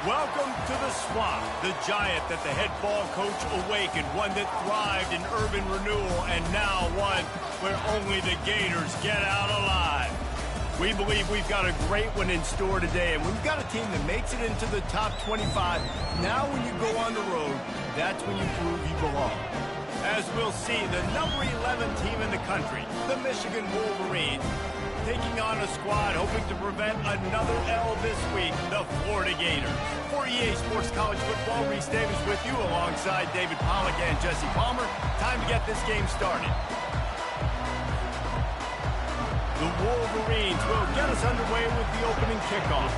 Welcome to the Swamp, the giant that the head ball coach awakened, one that thrived in urban renewal, and now one where only the Gators get out alive. We believe we've got a great one in store today, and we've got a team that makes it into the top 25. Now when you go on the road, that's when you prove you belong. As we'll see, the number 11 team in the country, the Michigan Wolverines, taking on a squad hoping to prevent another L this week, the Florida Gators. For EA Sports College Football, Reese Davis with you alongside David Pollack and Jesse Palmer. Time to get this game started. The Wolverines will get us underway with the opening kickoff.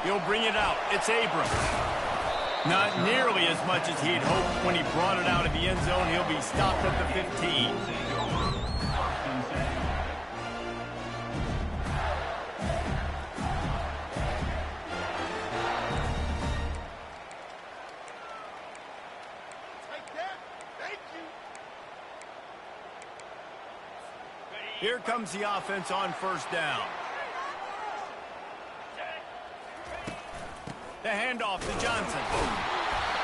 He'll bring it out. It's Abrams. Not nearly as much as he'd hoped when he brought it out of the end zone. He'll be stopped at the 15. Here comes the offense on first down. The handoff to Johnson.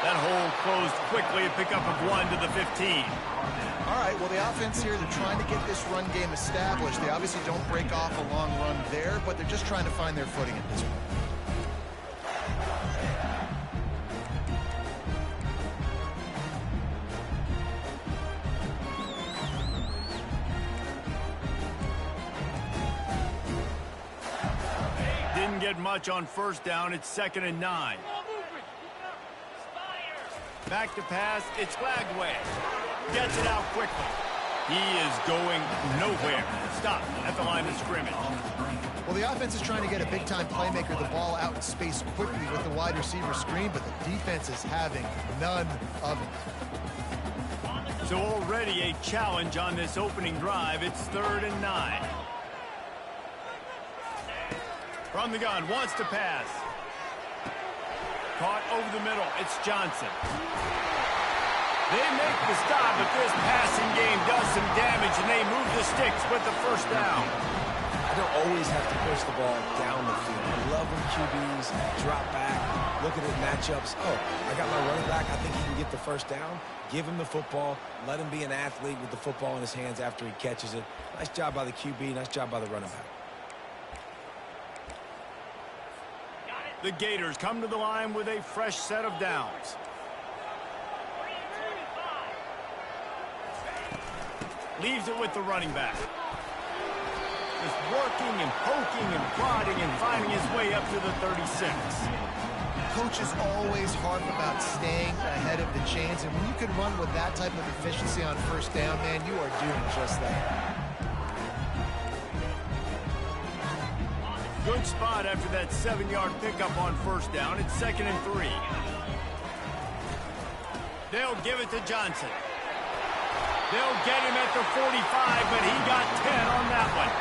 That hole closed quickly, a pickup of 1 to the 15. All right, well, the offense here, they're trying to get this run game established. They obviously don't break off a long run there, but they're just trying to find their footing at this point. Didn't get much on first down. It's 2nd and 9. Back to pass. It's Flagway. Gets it out quickly. He is going nowhere. Stop at the line of scrimmage. Well, the offense is trying to get a big-time playmaker the ball out in space quickly with the wide receiver screen, but the defense is having none of it. So already a challenge on this opening drive. It's 3rd and 9. From the gun, wants to pass. Caught over the middle. It's Johnson. They make the stop, but this passing game does some damage, and they move the sticks with the first down. I don't always have to push the ball down the field. I love when QBs drop back, looking at matchups. Oh, I got my running back. I think he can get the first down. Give him the football. Let him be an athlete with the football in his hands after he catches it. Nice job by the QB. Nice job by the running back. The Gators come to the line with a fresh set of downs. Leaves it with the running back. Just working and poking and prodding and finding his way up to the 36. Coaches always harp about staying ahead of the chains, and when you can run with that type of efficiency on first down, man, you are doing just that. Good spot after that 7-yard pickup on first down. It's 2nd and 3. They'll give it to Johnson. They'll get him at the 45, but he got 10 on that one.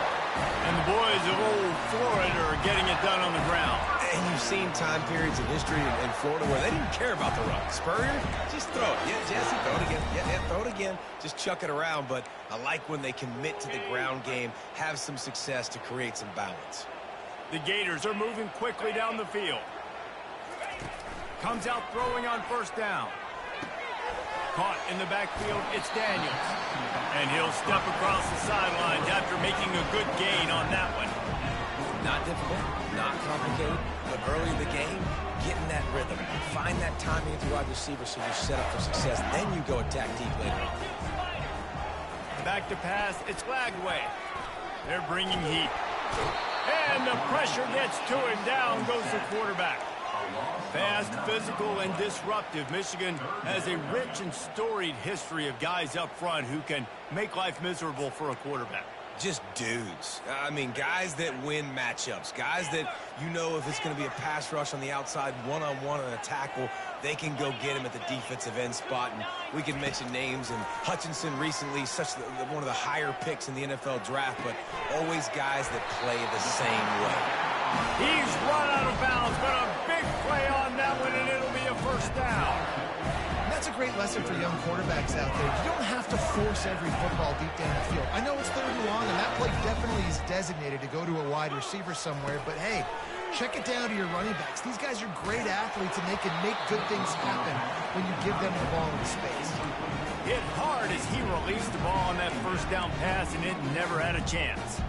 And the boys of old Florida are getting it done on the ground. And you've seen time periods in history in Florida where they didn't care about the run. Spurrier, just throw it. Yeah, Jesse, throw it again. Yeah, throw it again. Just chuck it around. But I like when they commit to the ground game, have some success to create some balance. The Gators are moving quickly down the field. Comes out throwing on first down. Caught in the backfield, it's Daniels. And he'll step across the sidelines after making a good gain on that one. Not difficult, not complicated, but early in the game, getting that rhythm. Find that timing at the wide receiver so you're set up for success. Then you go attack deep later on. Back to pass, it's Flagway. They're bringing heat. And the pressure gets to him. Down goes the quarterback. Fast, physical, and disruptive. Michigan has a rich and storied history of guys up front who can make life miserable for a quarterback. Just dudes. I mean, guys that win matchups. Guys that, you know, if it's going to be a pass rush on the outside, one-on-one on a tackle, they can go get him at the defensive end spot. And we can mention names. And Hutchinson recently, one of the higher picks in the NFL draft, but always guys that play the same way. He's run out of bounds, but a big play on that one, and it'll be a first down. That's a great lesson for young quarterbacks out there. You don't have to force every football deep down the field. I know it's 3rd and long, and that play definitely is designated to go to a wide receiver somewhere, but hey, check it down to your running backs. These guys are great athletes, and they can make good things happen when you give them the ball in space. Hit hard as he released the ball on that first down pass, and it never had a chance.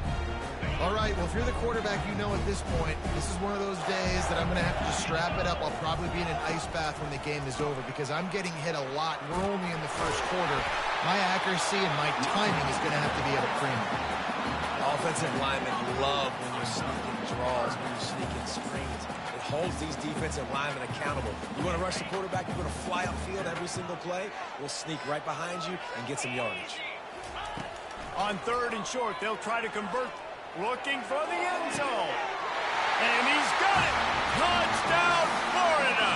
All right, well, if you're the quarterback, you know at this point, this is one of those days that I'm going to have to just strap it up. I'll probably be in an ice bath when the game is over because I'm getting hit a lot. We're only in the first quarter. My accuracy and my timing is going to have to be at a premium. Offensive linemen love when you sneak in draws, when you sneak in screens. It holds these defensive linemen accountable. You want to rush the quarterback, you're going to fly upfield every single play. We'll sneak right behind you and get some yardage. On 3rd and short, they'll try to convert, looking for the end zone. And he's got it! Touchdown, Florida!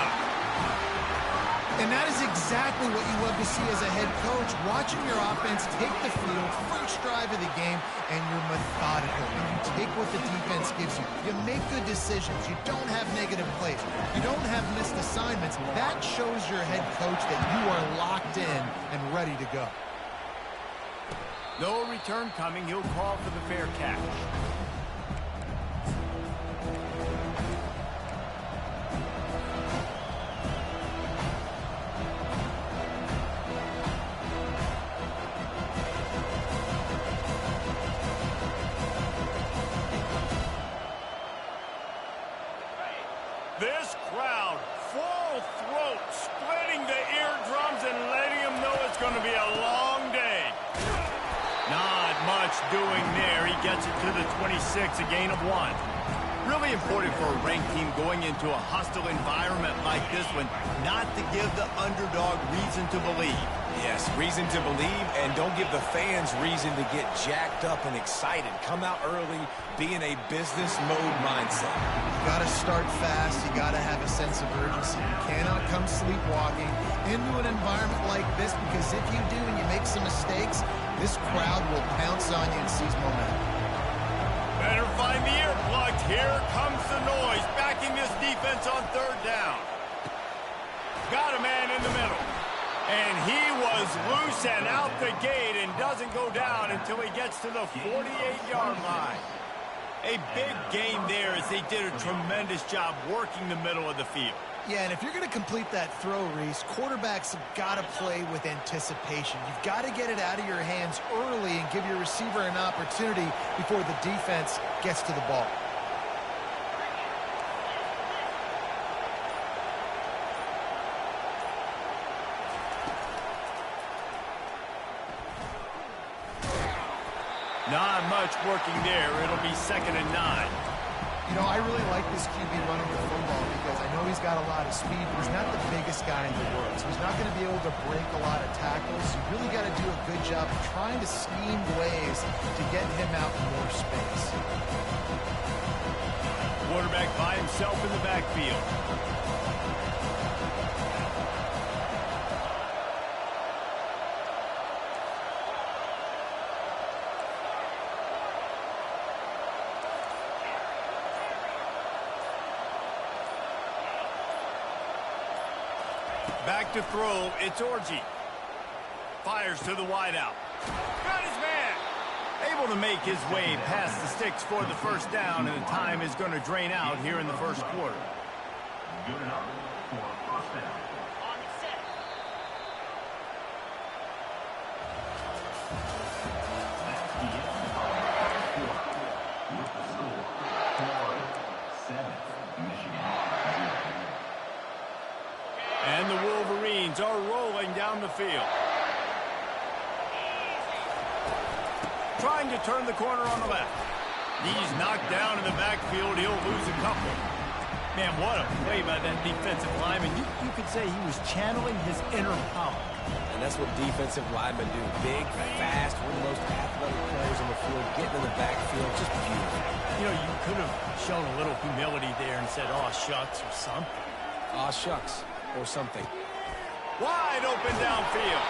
And that is exactly what you love to see as a head coach, watching your offense take the field, first drive of the game, and you're methodical. And you take what the defense gives you. You make good decisions. You don't have negative plays. You don't have missed assignments. That shows your head coach that you are locked in and ready to go. No return coming. He'll call for the fair catch. This crowd, full throat, splitting the eardrums and letting them know it's going to be a long day. Not much doing there. He gets it to the 26, a gain of 1. Really important for a ranked team going into a hostile environment like this one, not to give the underdog reason to believe. Yes, reason to believe, and don't give the fans reason to get jacked up and excited. Come out early, be in a business mode mindset. You got to start fast. You got to have a sense of urgency. You cannot come sleepwalking into an environment like this, because if you do and you make some mistakes, this crowd will pounce on you and seize momentum. Better find the earplugs. Here comes the noise, backing this defense on 3rd down. Got a man in the middle. And he was loose and out the gate and doesn't go down until he gets to the 48-yard line. A big gain there as they did a tremendous job working the middle of the field. Yeah, and if you're going to complete that throw, Reese, quarterbacks have got to play with anticipation. You've got to get it out of your hands early and give your receiver an opportunity before the defense gets to the ball. Not much working there. It'll be 2nd and 9. You know, I really like this QB running the football because I know he's got a lot of speed, but he's not the biggest guy in the world. So he's not going to be able to break a lot of tackles. You really got to do a good job of trying to scheme ways to get him out in more space. Quarterback by himself in the backfield. Back to throw, it's Orji. Fires to the wideout. Got his man. Able to make his way past the sticks for the first down, and the time is going to drain out here in the first quarter. Good enough for first down. And the Wolverines are rolling down the field. Trying to turn the corner on the left. He's knocked down in the backfield. He'll lose a couple. Man, what a play by that defensive lineman. You could say he was channeling his inner power. And that's what defensive linemen do. Big, fast, one of the most athletic players on the field, getting in the backfield, just beautiful. You know, you could have shown a little humility there and said, "Aw, shucks," or something. Aw, shucks, or something. Wide open downfield.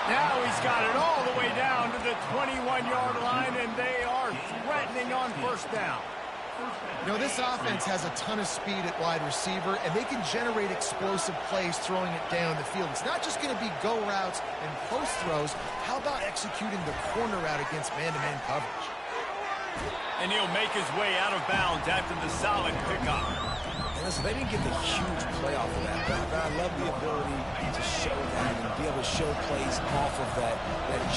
Now he's got it all the way down to the 21-yard line, and they are threatening on first down. You know, this offense has a ton of speed at wide receiver, and they can generate explosive plays throwing it down the field. It's not just going to be go routes and post throws. How about executing the corner route against man-to-man coverage? And he'll make his way out of bounds after the solid pickup. And listen, they didn't get the huge play off of that, but I love the ability to show that and be able to show plays off of that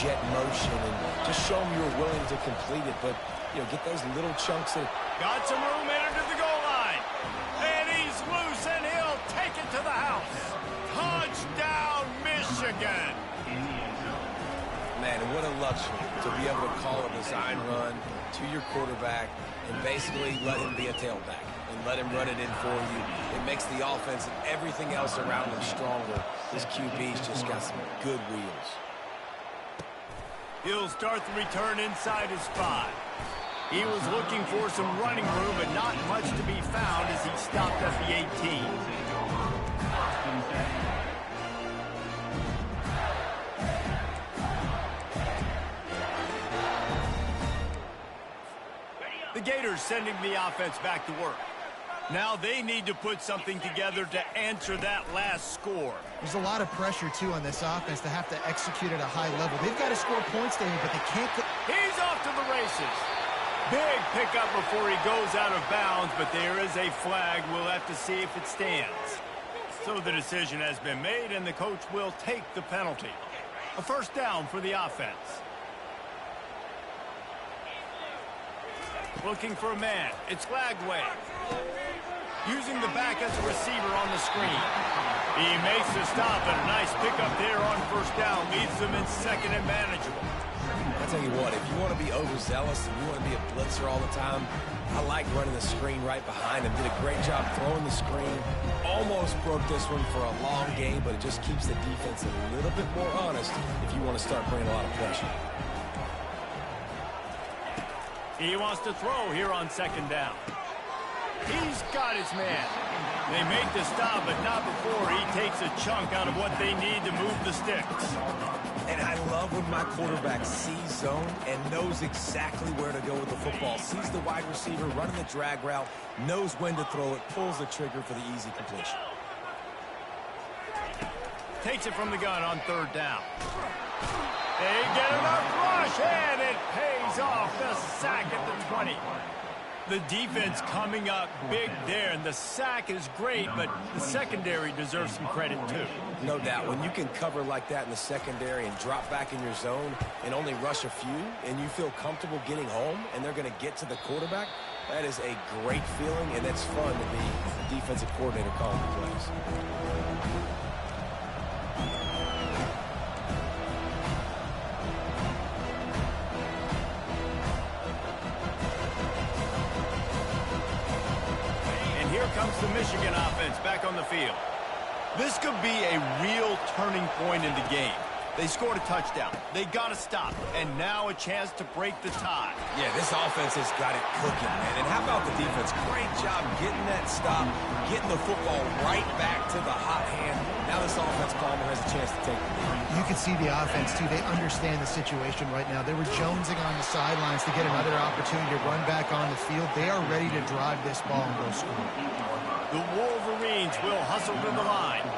jet motion and just show them you're willing to complete it. But, you know, get those little chunks of... Got some room, entered to the goal line. And he's loose, and he'll take it to the house. Touchdown, Michigan. Man, what a luxury to be able to call a design run to your quarterback and basically let him be a tailback and let him run it in for you. It makes the offense and everything else around him stronger. This QB's just got some good wheels. He'll start the return inside his 5. He was looking for some running room, but not much to be found as he stopped at the 18. The Gators sending the offense back to work. Now they need to put something together to answer that last score. There's a lot of pressure, too, on this offense to have to execute at a high level. They've got to score points, David, but they can't... He's off to the races. Big pickup before he goes out of bounds, but there is a flag. We'll have to see if it stands. So the decision has been made, and the coach will take the penalty. A first down for the offense. Looking for a man. It's Lagway. Using the back as a receiver on the screen. He makes the stop, and a nice pickup there on first down. Leaves them in second and manageable. I'll tell you what, if you want to be overzealous and you want to be a blitzer all the time, I like running the screen right behind him. Did a great job throwing the screen. Almost broke this one for a long game, but it just keeps the defense a little bit more honest if you want to start bringing a lot of pressure. He wants to throw here on second down. He's got his man. They make the stop, but not before he takes a chunk out of what they need to move the sticks. And I love when my quarterback sees zone and knows exactly where to go with the football. Sees the wide receiver running the drag route, knows when to throw it, pulls the trigger for the easy completion. Takes it from the gun on third down. They get enough rush, and it pays off. The sack at the 20. The defense coming up big there, and the sack is great, but the secondary deserves some credit too. No doubt. When you can cover like that in the secondary and drop back in your zone and only rush a few, and you feel comfortable getting home, and they're going to get to the quarterback, that is a great feeling, and it's fun to be the defensive coordinator calling the plays. Here comes the Michigan offense back on the field. This could be a real turning point in the game. They scored a touchdown. They got a stop. And now a chance to break the tie. Yeah, this offense has got it cooking, man. And how about the defense? Great job getting that stop, getting the football right back to the hot hand. Now this offense, Palmer, has a chance to take the lead. You can see the offense, too. They understand the situation right now. They were jonesing on the sidelines to get another opportunity to run back on the field. They are ready to drive this ball and go score. The Wolverines will hustle to the line.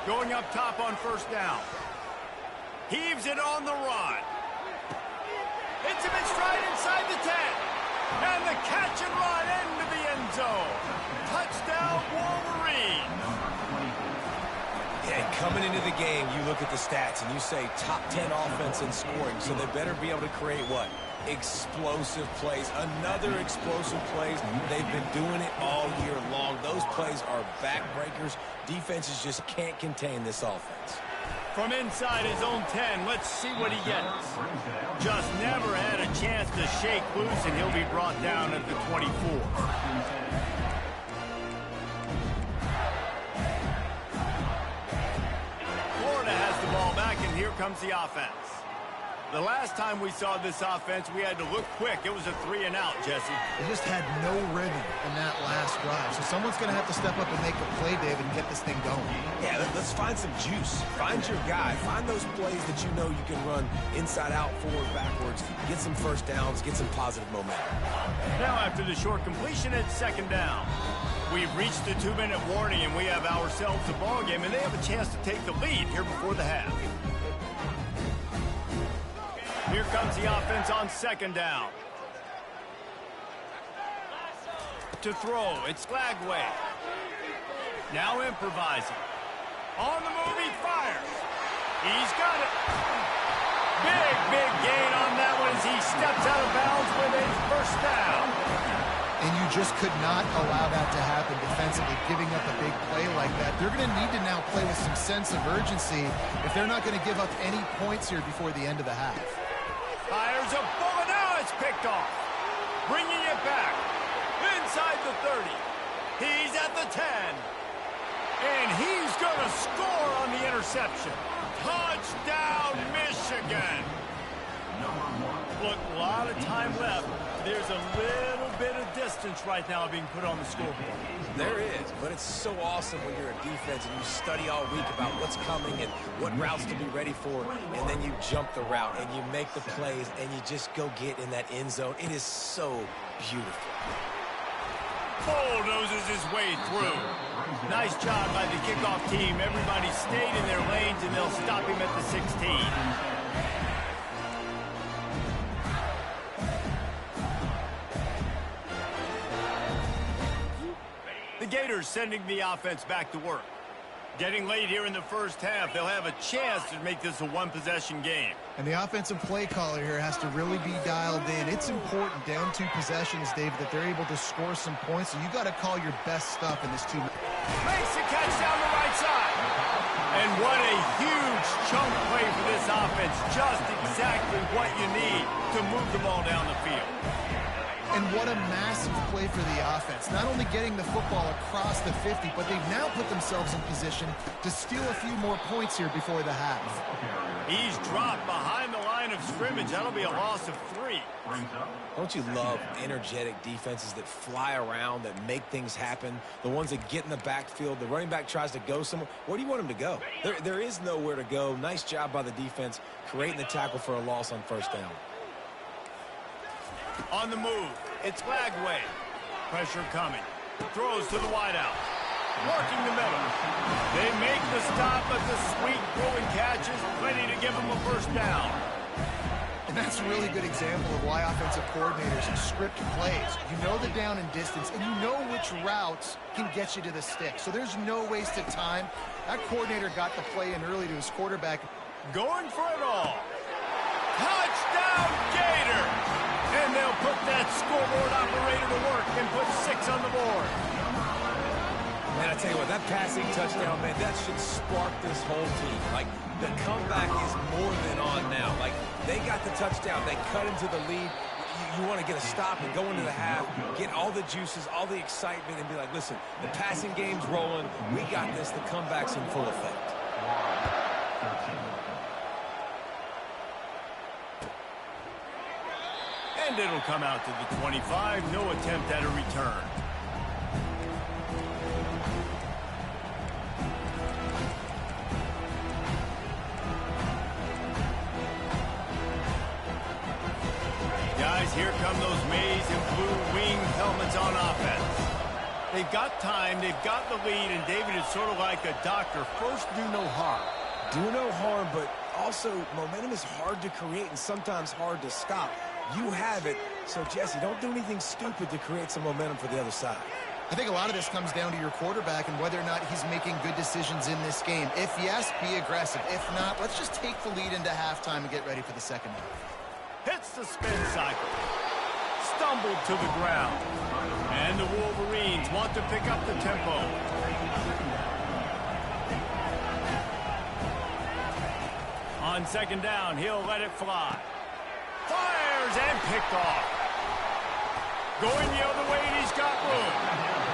Going up top on first down. Heaves it on the run. Hits him in stride inside the 10. And the catch and run into the end zone. Touchdown, Wolverines. Yeah, and coming into the game, you look at the stats and you say top 10 offense in scoring, so they better be able to create what? Explosive plays. Another explosive plays. They've been doing it all year long. Those plays are backbreakers. Defenses just can't contain this offense. From inside his own 10, let's see what he gets. Just never had a chance to shake loose, and he'll be brought down at the 24. Florida has the ball back, and here comes the offense. The last time we saw this offense, we had to look quick. It was a 3-and-out, Jesse. They just had no rhythm in that last drive. So someone's going to have to step up and make a play, David, and get this thing going. Yeah, let's find some juice. Find your guy. Find those plays that you know you can run inside out, forward, backwards. Get some first downs. Get some positive momentum. Now after the short completion, it's 2nd down. We've reached the 2-minute warning, and we have ourselves a ball game, and they have a chance to take the lead here before the half. Here comes the offense on 2nd down. To throw, it's Lagway. Now improvising. On the move, he fires. He's got it. Big gain on that one as he steps out of bounds with a 1st down. And you just could not allow that to happen defensively, giving up a big play like that. They're going to need to now play with some sense of urgency if they're not going to give up any points here before the end of the half. Fires a bullet. Now it's picked off. Bringing it back. Inside the 30. He's at the 10. And he's going to score on the interception. Touchdown, Michigan. Look, a lot of time left. There's a little bit of distance right now being put on the scoreboard. There is, but it's so awesome when you're a defense and you study all week about what's coming and what routes to be ready for, and then you jump the route and you make the plays and you just go get in that end zone. It is so beautiful. Bulldozes his way through. Nice job by the kickoff team. Everybody stayed in their lanes, and they'll stop him at the 16. The Gators sending the offense back to work. Getting late here in the 1st half, they'll have a chance to make this a 1-possession game. And the offensive play caller here has to really be dialed in. It's important down 2 possessions, David, that they're able to score some points. So you got to call your best stuff in this 2 minutes. Makes the catch down the right side. And what a huge chunk play for this offense. Just exactly what you need to move the ball down the field. And what a massive play for the offense. Not only getting the football across the 50, but they've now put themselves in position to steal a few more points here before the half. He's dropped behind the line of scrimmage. That'll be a loss of 3. Don't you love energetic defenses that fly around, that make things happen? The ones that get in the backfield, the running back tries to go somewhere. Where do you want him to go? There is nowhere to go. Nice job by the defense creating the tackle for a loss on 1st down. On the move, it's Lagway. Pressure coming. Throws to the wideout. Working the middle. They make the stop, but the sweet throwing catch is plenty to give them a 1st down. And that's a really good example of why offensive coordinators script plays. You know the down and distance, and you know which routes can get you to the stick. So there's no wasted time. That coordinator got the play in early to his quarterback. Going for it all. Touchdown, Gators! And they'll put that scoreboard operator to work and put 6 on the board. Man, I tell you what, that passing touchdown, man, that should spark this whole team. Like, the comeback is more than on now. Like, they got the touchdown. They cut into the lead. You want to get a stop and go into the half, get all the juices, all the excitement, and be like, listen, the passing game's rolling. We got this. The comeback's in full effect. And it'll come out to the 25. No attempt at a return. Guys, here come those maize and blue wing helmets on offense. They've got time, they've got the lead, and David is sort of like a doctor. First, do no harm. Do no harm, but also momentum is hard to create and sometimes hard to stop. You have it, so Jesse, don't do anything stupid to create some momentum for the other side. I think a lot of this comes down to your quarterback and whether or not he's making good decisions in this game. If yes, be aggressive. If not, let's just take the lead into halftime and get ready for the 2nd half. Hits the spin cycle. Stumbled to the ground. And the Wolverines want to pick up the tempo. On 2nd down, he'll let it fly. Fires and picked off. Going the other way, and he's got room.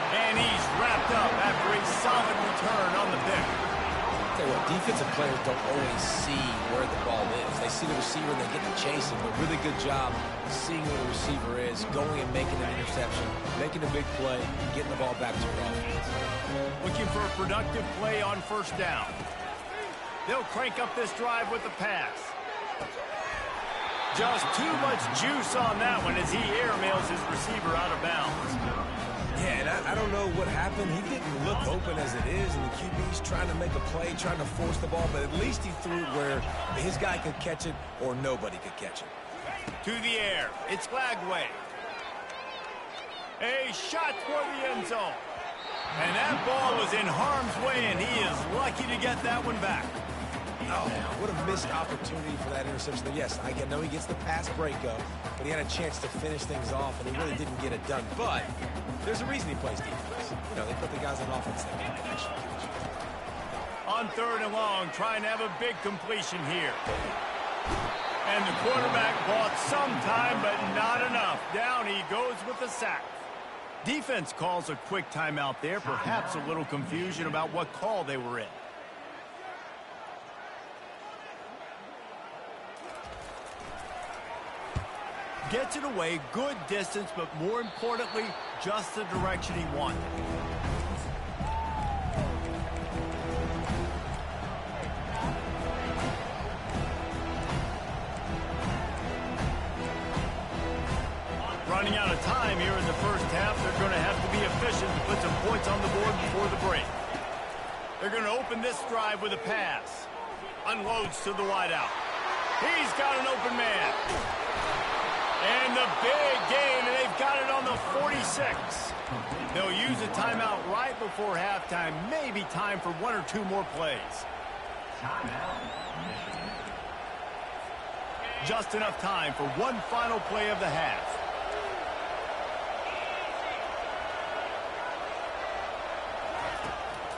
And he's wrapped up after a solid return on the pick. tell you what, defensive players don't always see where the ball is. They see the receiver and they get to chase him. A really good job seeing where the receiver is, going and making an interception, making a big play, getting the ball back to your offense. Looking for a productive play on first down. They'll crank up this drive with the pass. Just too much juice on that one as he airmails his receiver out of bounds. Yeah, and I don't know what happened. He didn't look open as it is, and the QB's trying to make a play, trying to force the ball, but at least he threw it where his guy could catch it or nobody could catch it. To the air. It's Flagway. A shot toward the end zone. And that ball was in harm's way, and he is lucky to get that one back. Oh, what a missed opportunity for that interception. Yes, I know he gets the pass breakup, but he had a chance to finish things off, and he really didn't get it done. But there's a reason he plays defense. You know, they put the guys on offense that can actually catch. On third and long, trying to have a big completion here. And the quarterback bought some time, but not enough. Down he goes with the sack. Defense calls a quick timeout there. Perhaps a little confusion about what call they were in. Gets it away, good distance, but more importantly, just the direction he wanted. Running out of time here in the first half, they're going to have to be efficient to put some points on the board before the break. They're going to open this drive with a pass. Unloads to the wideout. He's got an open man. And the big game, and they've got it on the 46. They'll use a timeout right before halftime. Maybe time for one or two more plays. Just enough time for one final play of the half.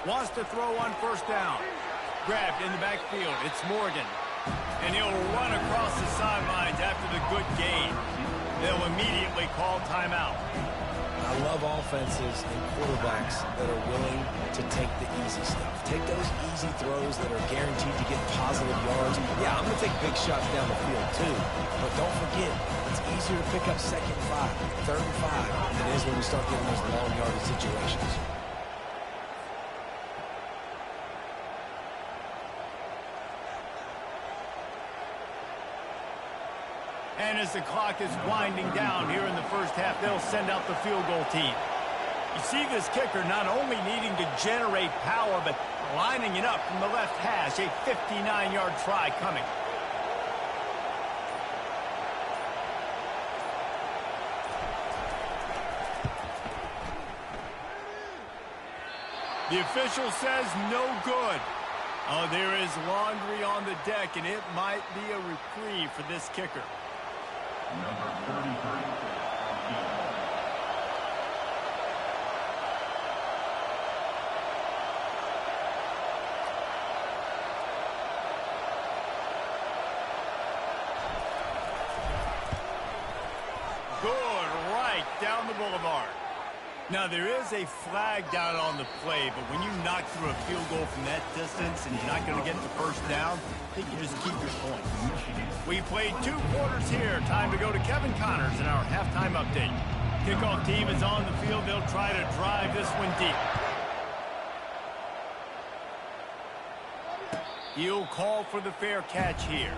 Wants to throw on first down. Grabbed in the backfield. It's Morgan. And he'll run across the sidelines after the good gain. They'll immediately call timeout. I love offenses and quarterbacks that are willing to take the easy stuff. Take those easy throws that are guaranteed to get positive yards. Yeah, I'm going to take big shots down the field too. But don't forget, it's easier to pick up second and 5, third and 5 than it is when we start getting those long yardage situations. And as the clock is winding down here in the first half, they'll send out the field goal team. You see this kicker not only needing to generate power, but lining it up from the left hash. A 59-yard try coming. The official says no good. Oh, there is laundry on the deck, and it might be a reprieve for this kicker. Number 33. Good, right down the boulevard. Now, there is a flag down on the play, but when you knock through a field goal from that distance and you're not going to get the first down, I think you just keep your points. We played 2 quarters here. Time to go to Kevin Connors in our halftime update. Kickoff team is on the field. They'll try to drive this one deep. He'll call for the fair catch here.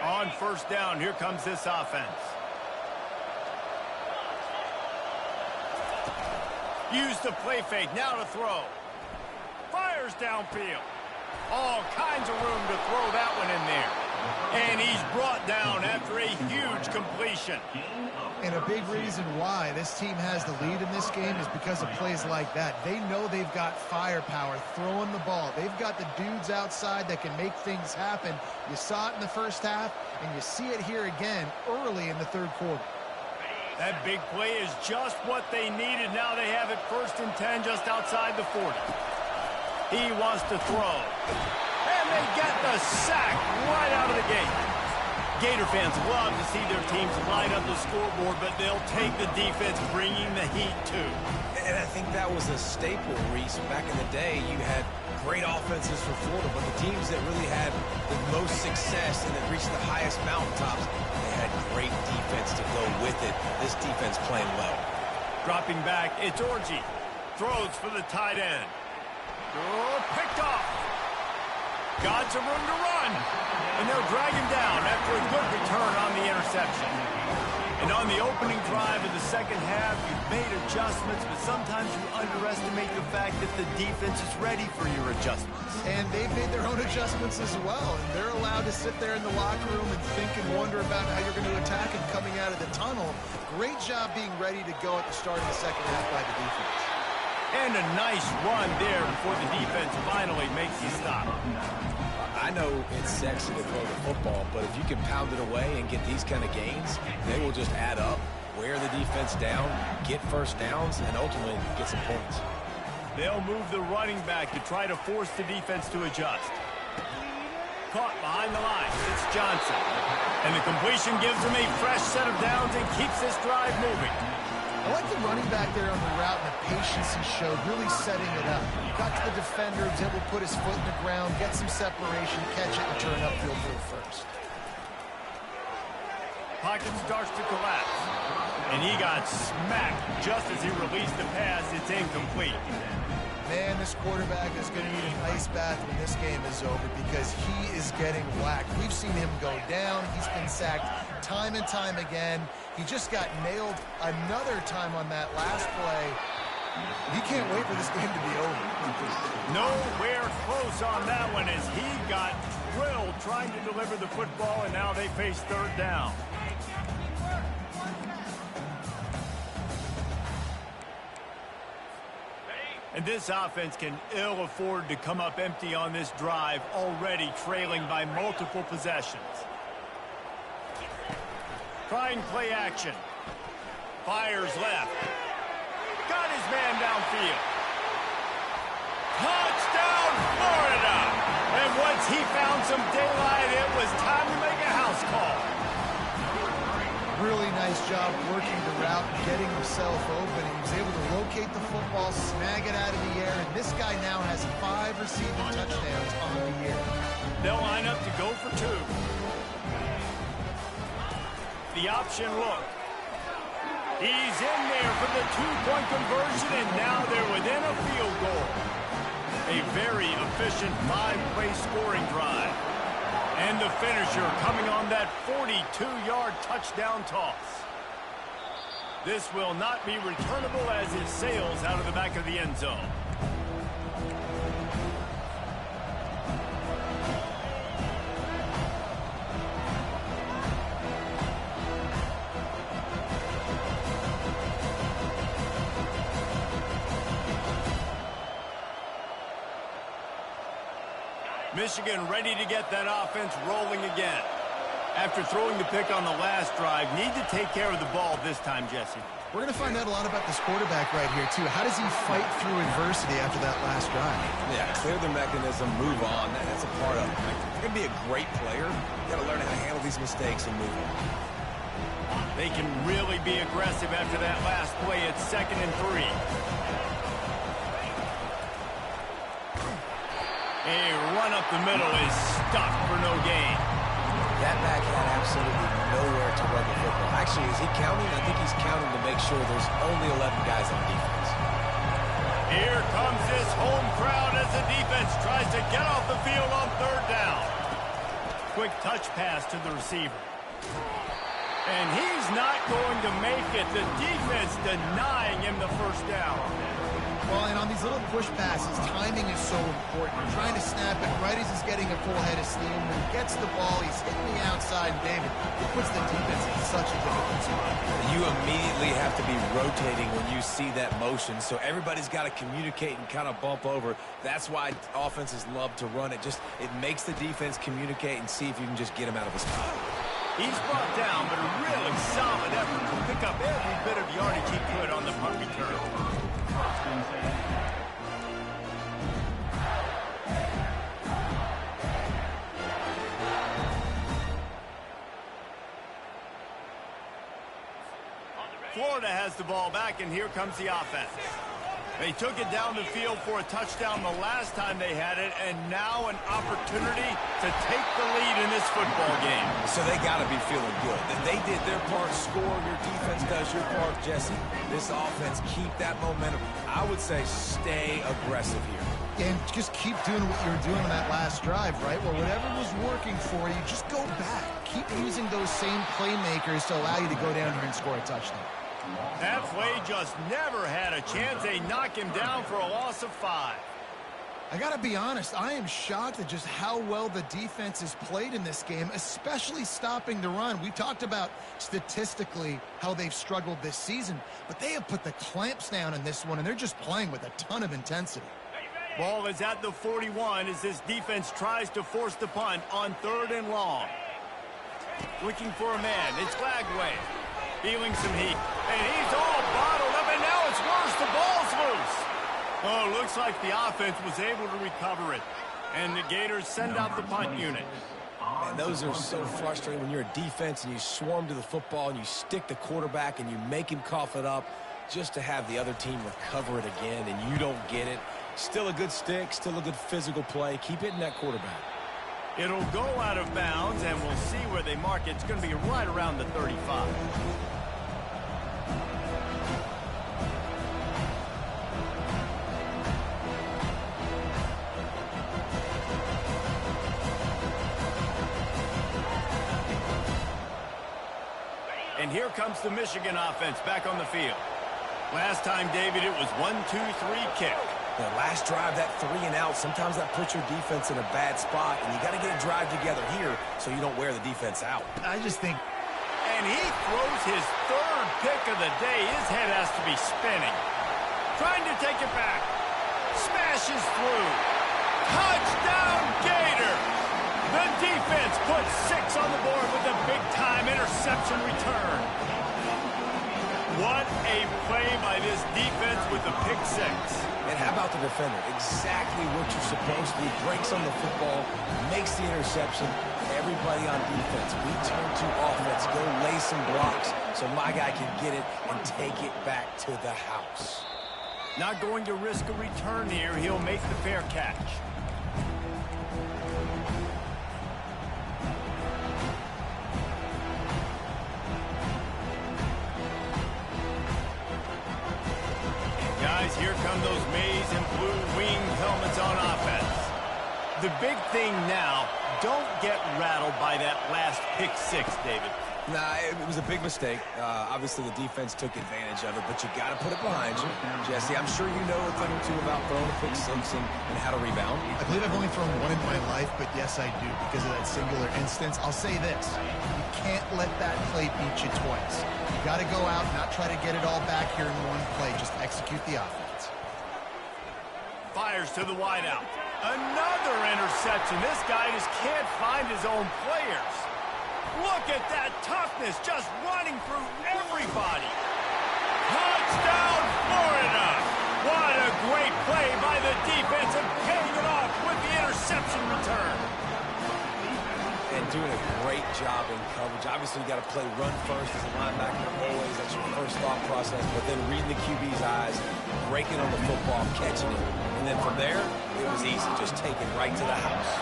On first down, here comes this offense. Use the play fake, now to throw. Fires downfield. All kinds of room to throw that one in there. And he's brought down after a huge completion. And a big reason why this team has the lead in this game is because of plays like that. They know they've got firepower throwing the ball. They've got the dudes outside that can make things happen. You saw it in the first half, and you see it here again early in the third quarter. That big play is just what they needed. Now they have it 1st and 10 just outside the 40. He wants to throw. And they get the sack right out of the gate. Gator fans love to see their teams light up the scoreboard, but they'll take the defense bringing the heat too. And I think that was a staple, Reese. Back in the day, you had great offenses for Florida, but the teams that really had the most success and that reached the highest mountaintops, they had great defense to go with it. This defense playing well. Dropping back, it's Orji. Throws for the tight end. Oh, picked off. Got some room to run. And they'll drag him down after a good return on the interception. And on the opening drive of the second half, you've made adjustments, but sometimes you underestimate the fact that the defense is ready for your adjustments. And they've made their own adjustments as well. And they're allowed to sit there in the locker room and think and wonder about how you're going to attack him coming out of the tunnel. Great job being ready to go at the start of the second half by the defense. And a nice run there before the defense finally makes you stop. I know it's sexy to throw the football, but if you can pound it away and get these kind of gains, they will just add up, wear the defense down, get first downs, and ultimately get some points. They'll move the running back to try to force the defense to adjust. Caught behind the line. It's Johnson. And the completion gives them a fresh set of downs and keeps this drive moving. I like the running back there on the route and the patience he showed, really setting it up. Got to the defender, was able to put his foot in the ground, get some separation, catch it, and turn upfield for the first. Pocket starts to collapse. And he got smacked just as he released the pass. It's incomplete. Man, this quarterback is going to need an ice bath when this game is over because he is getting whacked. We've seen him go down. He's been sacked time and time again. He just got nailed another time on that last play. He can't wait for this game to be over. Nowhere close on that one as he got drilled trying to deliver the football, and now they face third down. And this offense can ill afford to come up empty on this drive, already trailing by multiple possessions. Trying play action. Fires left. Got his man downfield. Touchdown, Florida! And once he found some daylight, it was time to make a house call. Really nice job working the route, getting himself open. He was able to locate the football, snag it out of the air, and this guy now has 5 receiving touchdowns on the year. They'll line up to go for 2. The option look. He's in there for the 2-point conversion, and now they're within a field goal. A very efficient 5-play scoring drive. And the finisher coming on that 42-yard touchdown toss. This will not be returnable as it sails out of the back of the end zone. Michigan ready to get that offense rolling again. After throwing the pick on the last drive, need to take care of the ball this time, Jesse. We're going to find out a lot about this quarterback right here, too. How does he fight through adversity after that last drive? Yeah, clear the mechanism, move on. That's a part of it. You're going to be a great player. You got to learn how to handle these mistakes and move on. They can really be aggressive after that last play. It's 2nd and 3. A run up the middle is stuck for no gain. That back had absolutely nowhere to run the football. Actually, is he counting? I think he's counting to make sure there's only 11 guys on defense. Here comes this home crowd as the defense tries to get off the field on 3rd down. Quick touch pass to the receiver. And he's not going to make it. The defense denying him the 1st down. Well, and on these little push passes, timing is so important. You're trying to snap it right as he's getting a full head of steam. When he gets the ball, he's hitting the outside, David. It puts the defense in such a difficult spot. You immediately have to be rotating when you see that motion, so everybody's got to communicate and kind of bump over. That's why offenses love to run it. It makes the defense communicate and see if you can just get him out of his spot. He's brought down, but a really solid effort to pick up every bit of yardage he could on the punt return. Florida has the ball back, and here comes the offense. They took it down the field for a touchdown the last time they had it, and now an opportunity to take the lead in this football game. So they got to be feeling good. They did their part, score. Your defense does your part, Jesse. This offense, keep that momentum. I would say stay aggressive here. And just keep doing what you were doing on that last drive, right? Well, whatever was working for you, just go back. Keep using those same playmakers to allow you to go down here and score a touchdown. That play just never had a chance. They knock him down for a loss of 5. I got to be honest, I am shocked at just how well the defense has played in this game, especially stopping the run. We talked about statistically how they've struggled this season, but they have put the clamps down in this one, and they're just playing with a ton of intensity. Ball is at the 41 as this defense tries to force the punt on 3rd and long. Looking for a man. It's Lagway. Feeling some heat. And he's all bottled up, and now it's worse. The ball's loose. Oh, looks like the offense was able to recover it. And the Gators send out the punt unit. Man, those are so frustrating when you're a defense and you swarm to the football and you stick the quarterback and you make him cough it up just to have the other team recover it again, and you don't get it. Still a good stick, still a good physical play. Keep hitting that quarterback. It'll go out of bounds, and we'll see where they mark it. It's going to be right around the 35. And here comes the Michigan offense back on the field. Last time, David, it was 1-2-3 kick. The last drive, that 3 and out, sometimes that puts your defense in a bad spot, and you got to get a drive together here so you don't wear the defense out. I just think... And he throws his 3rd pick of the day. His head has to be spinning. Trying to take it back. Smashes through. Touchdown, Gator! The defense puts 6 on the board with a big-time interception return. What a play by this defense with the pick 6. And how about the defender? Exactly what you're supposed to do. Breaks on the football, makes the interception. Everybody on defense, we turn to offense. Go lay some blocks so my guy can get it and take it back to the house. Not going to risk a return here. He'll make the fair catch. Guys, here come those maize and blue wing helmets on offense. The big thing now, don't get rattled by that last pick 6, David. Nah, it was a big mistake. Obviously, the defense took advantage of it, but you got to put it behind you. Jesse, I'm sure you know a thing or two about throwing a pick 6 and how to rebound. I believe I've only thrown one in my life, but yes, I do, because of that singular instance. I'll say this. You can't let that play beat you twice. You got to go out, not try to get it all back here in one play. Just execute the offense. Fires to the wideout. Another interception. This guy just can't find his own players. Look at that toughness, just running through everybody. Touchdown, Florida! What a great play by the defense and paying it off with the interception return. And doing a great job in coverage. Obviously, you got to play run first as a linebacker always. That's your first thought process. But then reading the QB's eyes, breaking on the football, catching it. And then from there, it was easy, just taking right to the house.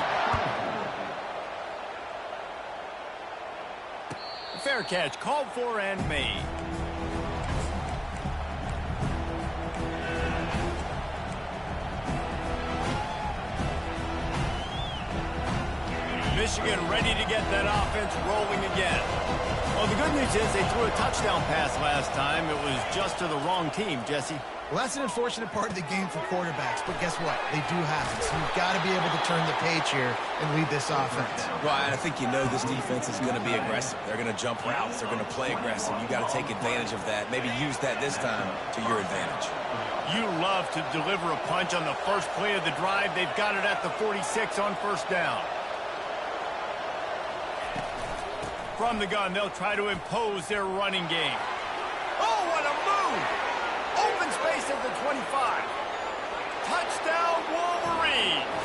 Fair catch called for and made. Michigan ready to get that offense rolling again. Well, the good news is they threw a touchdown pass last time. It was just to the wrong team, Jesse. Well, that's an unfortunate part of the game for quarterbacks, but guess what? They do happen. So you've got to be able to turn the page here and lead this offense. Right, I think you know this defense is going to be aggressive. They're going to jump routes. They're going to play aggressive. You got to take advantage of that. Maybe use that this time to your advantage. You love to deliver a punch on the first play of the drive. They've got it at the 46 on 1st down. From the gun, they'll try to impose their running game. Oh, what a move! Open space at the 25. Touchdown, Wolverines!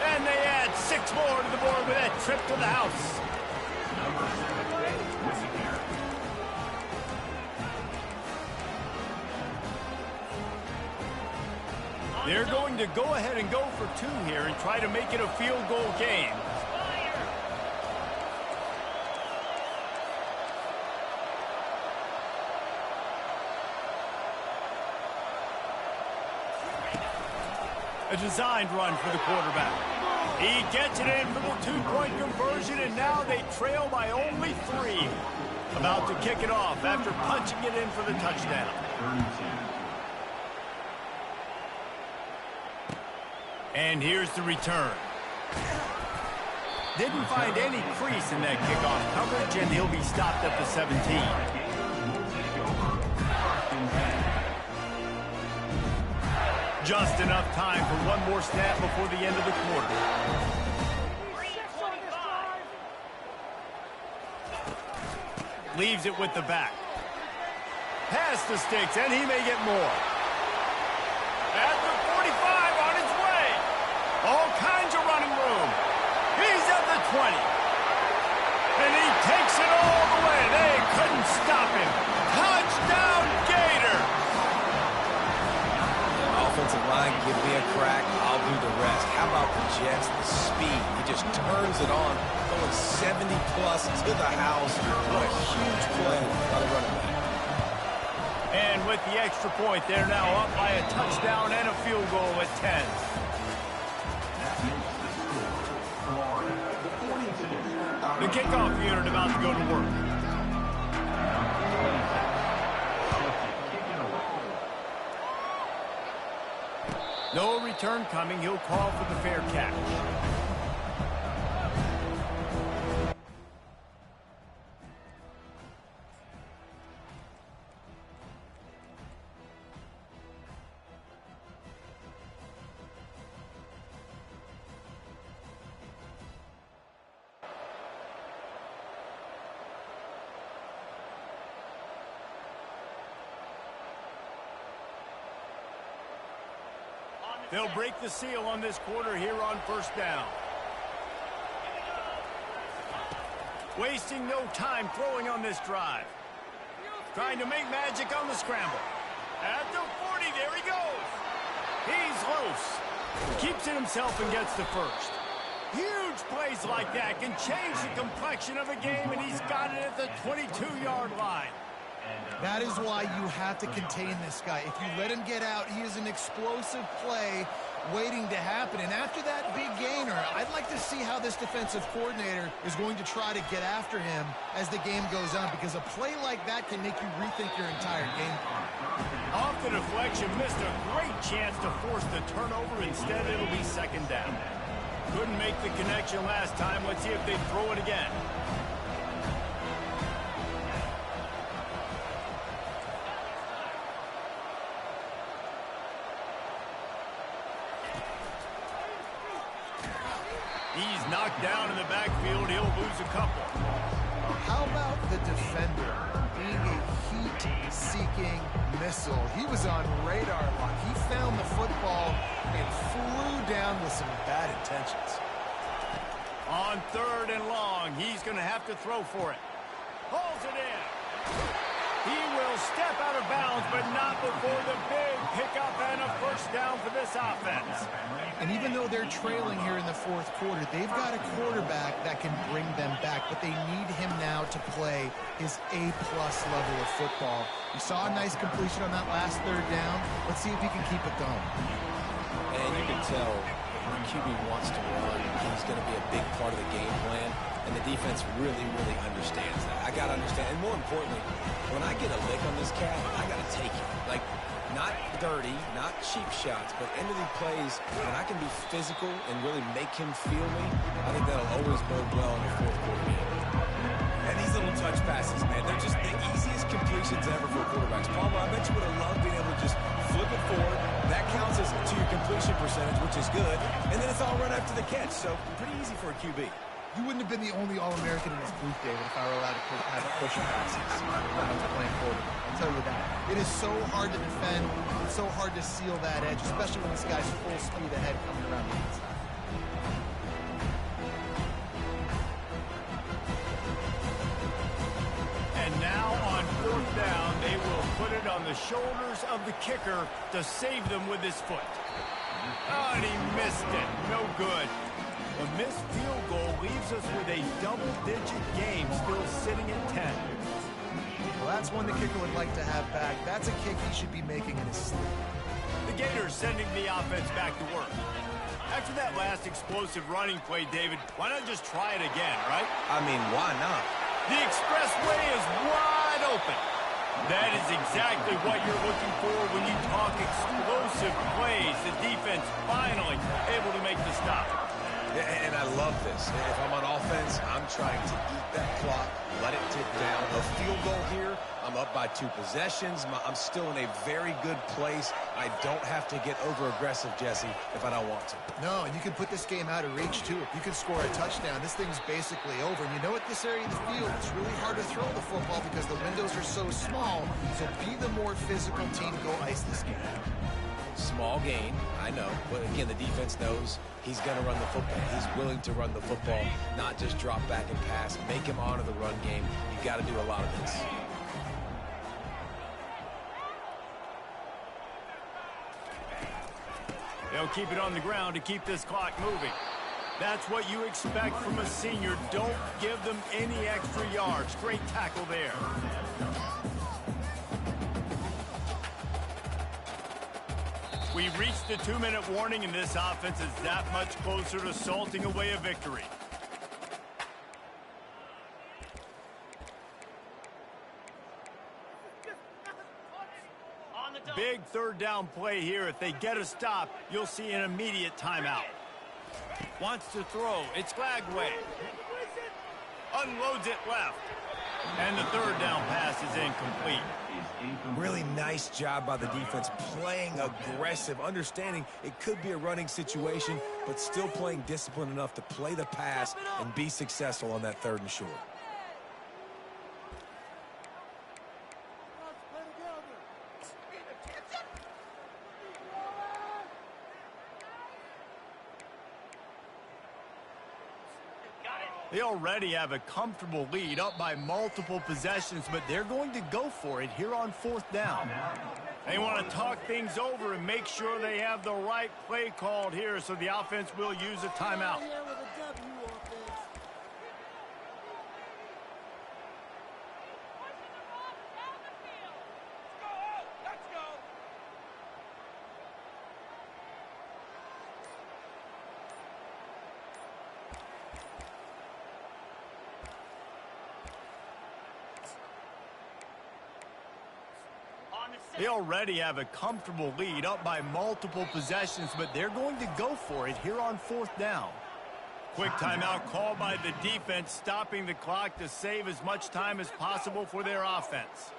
And they add 6 more to the board with that trip to the house. They're going to go ahead and go for 2 here and try to make it a field goal game. A designed run for the quarterback. He gets it in for the 2-point conversion, and now they trail by only 3. About to kick it off after punching it in for the touchdown. And here's the return. Didn't find any crease in that kickoff coverage, and he'll be stopped at the 17. Just enough time for one more snap before the end of the quarter. Leaves it with the back. Past the sticks, and he may get more. At the 45, on his way. All kinds of running room. He's at the 20. And he takes it all the way. They couldn't stop him. Touchdown, Gator! Offensive line, give me a crack, I'll do the rest. How about the Jets, the speed? He just turns it on, going 70-plus to the house. What a huge play by the running back. And with the extra point, they're now up by a touchdown and a field goal at 10. The kickoff unit about to go to work. No return coming. He'll call for the fair catch. They'll break the seal on this quarter here on first down. Wasting no time throwing on this drive. Trying to make magic on the scramble. At the 40, there he goes. He's loose. Keeps it himself and gets the first. Huge plays like that can change the complexion of a game, and he's got it at the 22-yard line. That is why you have to contain this guy. If you let him get out, he is an explosive play waiting to happen. And after that big gainer, I'd like to see how this defensive coordinator is going to try to get after him as the game goes on, because a play like that can make you rethink your entire game plan. Off the deflection, missed a great chance to force the turnover. Instead, it'll be second down. Couldn't make the connection last time. Let's see if they throw it again. He's knocked down in the backfield. He'll lose a couple. How about the defender being a heat-seeking missile? He was on radar lock. He found the football and flew down with some bad intentions. On 3rd and long, he's going to have to throw for it. Pulls it in. He will step out of bounds, but not before the big pickup and a first down for this offense. And even though they're trailing here in the 4th quarter, they've got a quarterback that can bring them back, but they need him now to play his A-plus level of football. You saw a nice completion on that last 3rd down. Let's see if he can keep it going. And you can tell when QB wants to run, he's going to be a big part of the game plan. And the defense really, really understands that. I got to understand. And more importantly, when I get a lick on this cat, I got to take it. Like, not dirty, not cheap shots, but end of the plays, when I can be physical and really make him feel me, I think that'll always bode well in the 4th quarter game. And these little touch passes, man, they're just the easiest completions ever for quarterbacks. Palmer, I bet you would have loved being able to just flip it forward. That counts as to your completion percentage, which is good. And then it's all run after the catch, so pretty easy for a QB. You wouldn't have been the only All-American in this booth, David, if I were allowed to have a push passes when I was playing quarterback. I'll tell you that. It is so hard to defend. It's so hard to seal that edge, especially when this guy's full speed ahead coming around the inside. And now on 4th down, they will put it on the shoulders of the kicker to save them with his foot. Oh, and he missed it. No good. A missed field goal leaves us with a double-digit game still sitting at 10. Well, that's one the kicker would like to have back. That's a kick he should be making in his sleep. The Gators sending the offense back to work. After that last explosive running play, David, why not just try it again, right? I mean, why not? The expressway is wide open. That is exactly what you're looking for when you talk explosive plays. The defense finally able to make the stop. And I love this. If I'm on offense, I'm trying to eat that clock, let it tick down. A field goal here, I'm up by 2 possessions. I'm still in a very good place. I don't have to get over-aggressive, Jesse, if I don't want to. No, and you can put this game out of reach, too. If you can score a touchdown, this thing's basically over. And you know, at this area of the field, it's really hard to throw the football because the windows are so small. So be the more physical team. Go ice this game. Small gain, I know. But again, the defense knows he's going to run the football. He's willing to run the football, not just drop back and pass. Make him honor the run game. You got to do a lot of this. They'll keep it on the ground to keep this clock moving. That's what you expect from a senior. Don't give them any extra yards. Great tackle there. We reached the 2-minute warning, and this offense is that much closer to salting away a victory. Big 3rd down play here. If they get a stop, you'll see an immediate timeout. Wants to throw. It's Glagway. Unloads it left. And the 3rd down pass is incomplete. Really nice job by the defense, playing aggressive, understanding it could be a running situation, but still playing disciplined enough to play the pass and be successful on that 3rd and short. They already have a comfortable lead, up by multiple possessions, but they're going to go for it here on 4th down. They want to talk things over and make sure they have the right play called here, so the offense will use a timeout. They already have a comfortable lead, up by multiple possessions, but they're going to go for it here on 4th down. Quick timeout called by the defense, stopping the clock to save as much time as possible for their offense.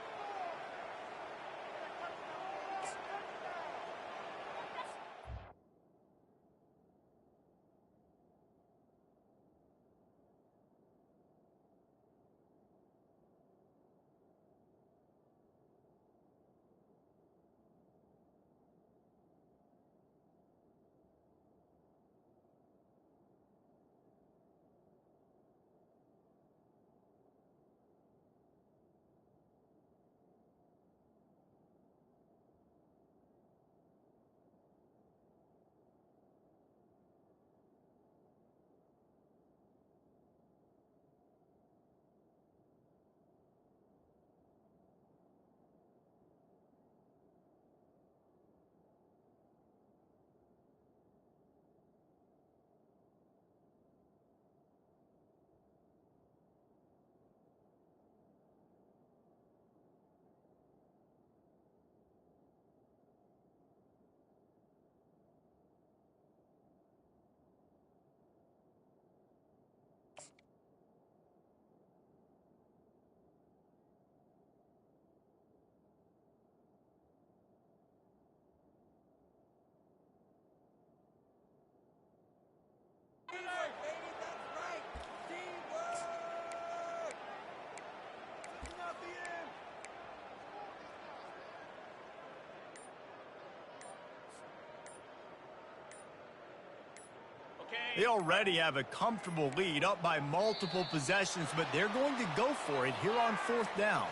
They already have a comfortable lead up by multiple possessions, but they're going to go for it here on 4th down.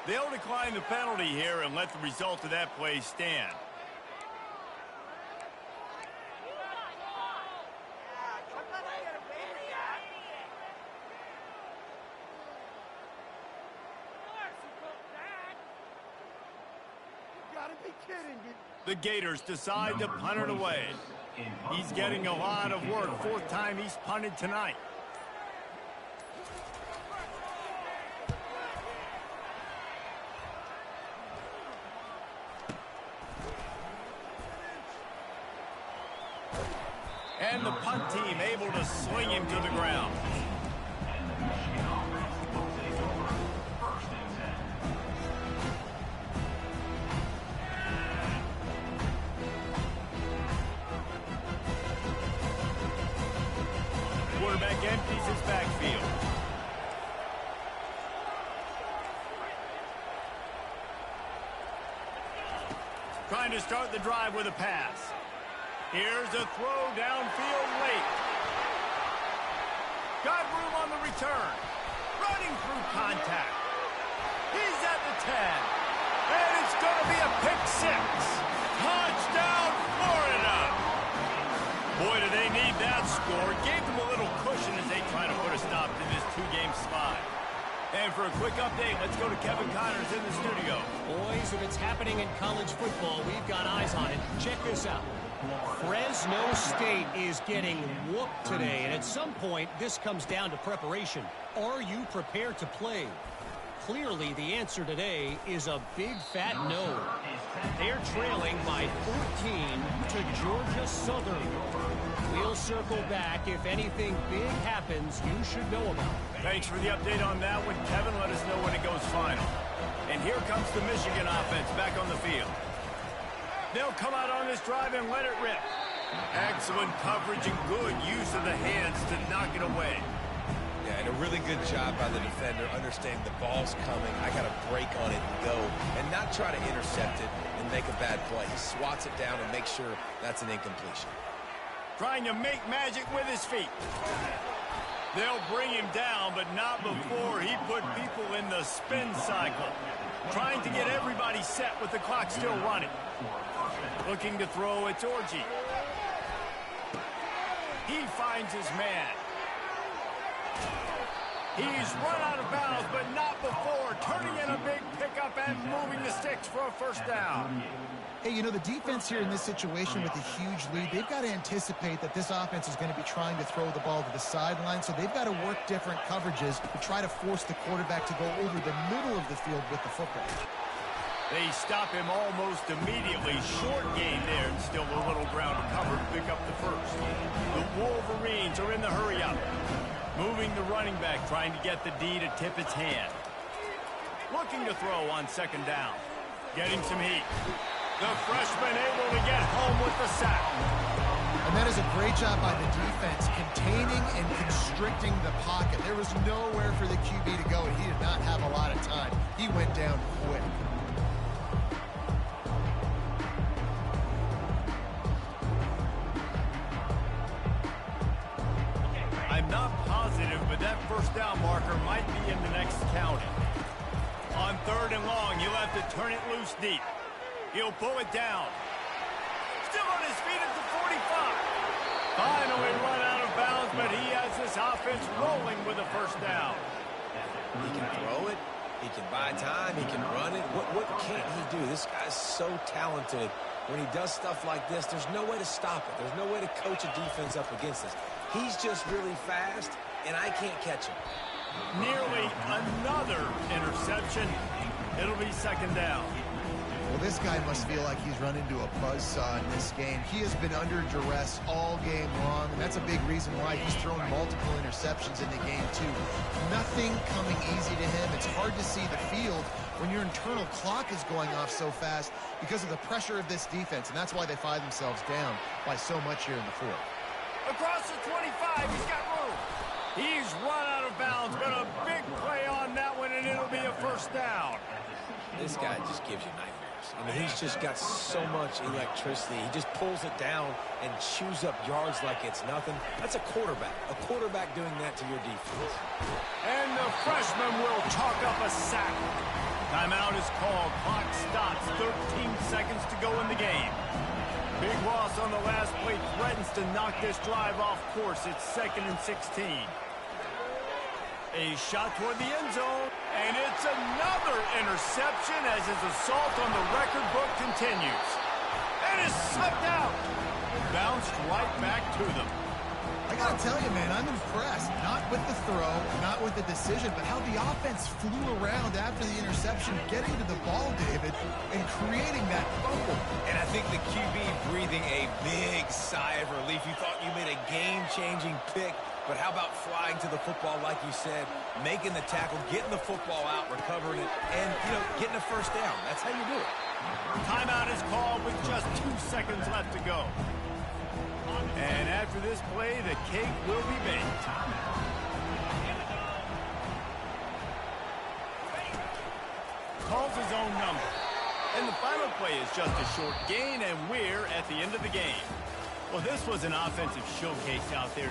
They'll decline the penalty here and let the result of that play stand. The Gators decide to punt it away. He's getting a lot of work. 4th time he's punted tonight. And the punt team able to sling him to the ground. Quarterback empties his backfield. Trying to start the drive with a pass. Here's a throw downfield late. Got room on the return. Running through contact. He's at the 10. And it's going to be a pick 6. Touchdown, Florida. Boy, do they need that score. Gave them a little cushion as they try to put a stop to this 2-game slide. And for a quick update, let's go to Kevin Connors in the studio. Boys, if it's happening in college football, we've got eyes on it. Check this out. Fresno State is getting whooped today, and at some point, this comes down to preparation. Are you prepared to play? Clearly, the answer today is a big fat no. They're trailing by 14 to Georgia Southern. We'll circle back. If anything big happens, you should know about it. Thanks for the update on that one, Kevin. Let us know when it goes final. And here comes the Michigan offense back on the field. They'll come out on this drive and let it rip. Excellent coverage and good use of the hands to knock it away. Yeah, and a really good job by the defender understanding the ball's coming. I got to break on it and go and not try to intercept it and make a bad play. He swats it down and makes sure that's an incompletion. Trying to make magic with his feet. They'll bring him down, but not before he put people in the spin cycle. Trying to get everybody set with the clock still running. Looking to throw, it's Orji. He finds his man. He's run out of bounds, but not before. Turning in a big pickup and moving the sticks for a 1st down. Hey, you know, the defense here in this situation with a huge lead, they've got to anticipate that this offense is going to be trying to throw the ball to the sideline, so they've got to work different coverages to try to force the quarterback to go over the middle of the field with the football. They stop him almost immediately. Short gain there, and still a little ground to cover to pick up the 1st. The Wolverines are in the hurry-up. Moving the running back, trying to get the D to tip its hand. Looking to throw on 2nd down. Getting some heat. The freshman able to get home with the sack. And that is a great job by the defense, containing and constricting the pocket. There was nowhere for the QB to go, and he did not have a lot of time. He went down quick. I'm not positive, but that 1st down marker might be in the next counting. On 3rd and long, he'll have to turn it loose deep. He'll pull it down. Still on his feet at the 45. Finally run out of bounds, but he has this offense rolling with a 1st down. He can throw it. He can buy time. He can run it. What can't he do? This guy's so talented. When he does stuff like this, there's no way to stop it. There's no way to coach a defense up against this. He's just really fast, and I can't catch him. Nearly another interception. It'll be 2nd down. Well, this guy must feel like he's run into a buzzsaw in this game. He has been under duress all game long, and that's a big reason why he's thrown multiple interceptions in the game, too. Nothing coming easy to him. It's hard to see the field when your internal clock is going off so fast because of the pressure of this defense, and that's why they find themselves down by so much here in the 4th. Across the 25, he's got room. He's run out of bounds, but a big play on that one, and it'll be a 1st down. This guy just gives you nightmares. yards. I mean, he's just got so much electricity. He just pulls it down and chews up yards like it's nothing. That's a quarterback. A quarterback doing that to your defense. And the freshman will chalk up a sack. Timeout is called. Clock stops. 13 seconds to go in the game. Big loss on the last play threatens to knock this drive off course. It's 2nd and 16. A shot toward the end zone, and it's another interception as his assault on the record book continues. And is sucked out. Bounced right back to them. I gotta tell you, man, I'm impressed. Not with the throw, not with the decision, but how the offense flew around after the interception, getting to the ball, David, and creating that fumble. And I think the QB breathing a big sigh of relief. You thought you made a game-changing pick, but how about flying to the football, like you said, making the tackle, getting the football out, recovering it, and, getting a first down. That's how you do it. Timeout is called with just 2 seconds left to go. And after this play, the cake will be baked. Calls his own number. And the final play is just a short gain, and we're at the end of the game. Well, this was an offensive showcase out there.